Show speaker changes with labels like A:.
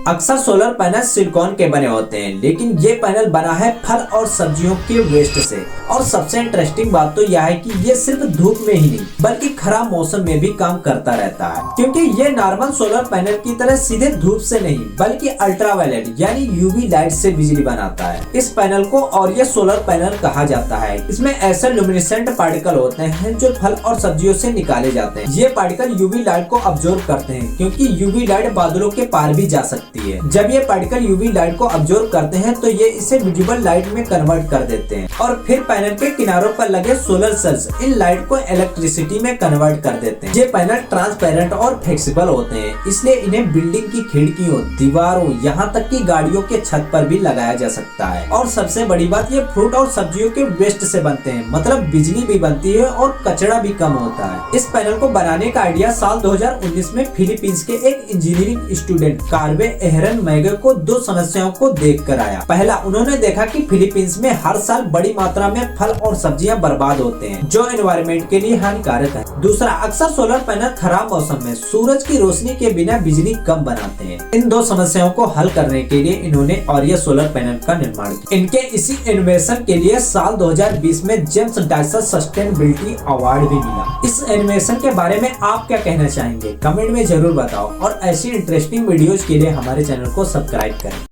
A: अक्सर solar panel silicon के बने होते हैं, लेकिन ये पैनल बना है फल और सब्जियों के वेस्ट से। और सबसे इंटरेस्टिंग बात तो यह है कि ये सिर्फ धूप में ही नहीं बल्कि खराब मौसम में भी काम करता रहता है, क्योंकि ये नॉर्मल सोलर पैनल की तरह सीधे धूप से नहीं बल्कि अल्ट्रावायलेट यानी यूवी लाइट से बिजली बनाता है। इस पैनल को और ये सोलर पैनल कहा जाता है। इसमें ऐसे ल्यूमिनेसेंट पार्टिकल होते हैं जो फल और सब्जियों से निकाले जाते हैं। ये पार्टिकल यूवी लाइट को अब्जॉर्ब करते हैं, क्योंकि यूवी लाइट बादलों के पार भी जा सकती है। जब ये पार्टिकल यूवी लाइट को अब्जॉर्ब करते हैं तो ये इसे विजिबल लाइट में कन्वर्ट कर देते हैं और फिर पैनल के किनारों पर लगे सोलर सेल्स इन लाइट को इलेक्ट्रिसिटी में कन्वर्ट कर देते हैं। ये पैनल ट्रांसपेरेंट और फ्लेक्सिबल होते हैं, इसलिए इन्हें बिल्डिंग की खिड़कियों, दीवारों, यहाँ तक कि गाड़ियों के छत पर भी लगाया जा सकता है। और सबसे बड़ी बात, ये फ्रूट और सब्जियों के वेस्ट से बनते हैं, मतलब बिजली भी बनती है और कचरा भी कम होता है। इस पैनल को बनाने का आइडिया साल 2019 में फिलीपींस के एक इंजीनियरिंग स्टूडेंट कार्वे एहरन मैगे को दो समस्याओं को देख कर आया। पहला, उन्होंने देखा कि फिलीपींस में हर साल बड़ी मात्रा में फल और सब्जियां बर्बाद होते हैं, जो एनवायरनमेंट के लिए हानिकारक है। दूसरा, अक्सर सोलर पैनल खराब मौसम में सूरज की रोशनी के बिना बिजली कम बनाते हैं। इन दो समस्याओं को हल करने के लिए इन्होंने और ये सोलर पैनल का निर्माण किया। इनके इसी इनोवेशन के लिए साल 2020 में जेम्स डायसर सस्टेनेबिलिटी अवार्ड भी मिला। इस इनोवेशन के बारे में आप क्या कहना चाहेंगे? कमेंट में जरूर बताओ और ऐसी इंटरेस्टिंग वीडियोज के लिए हमारे चैनल को सब्सक्राइब करें।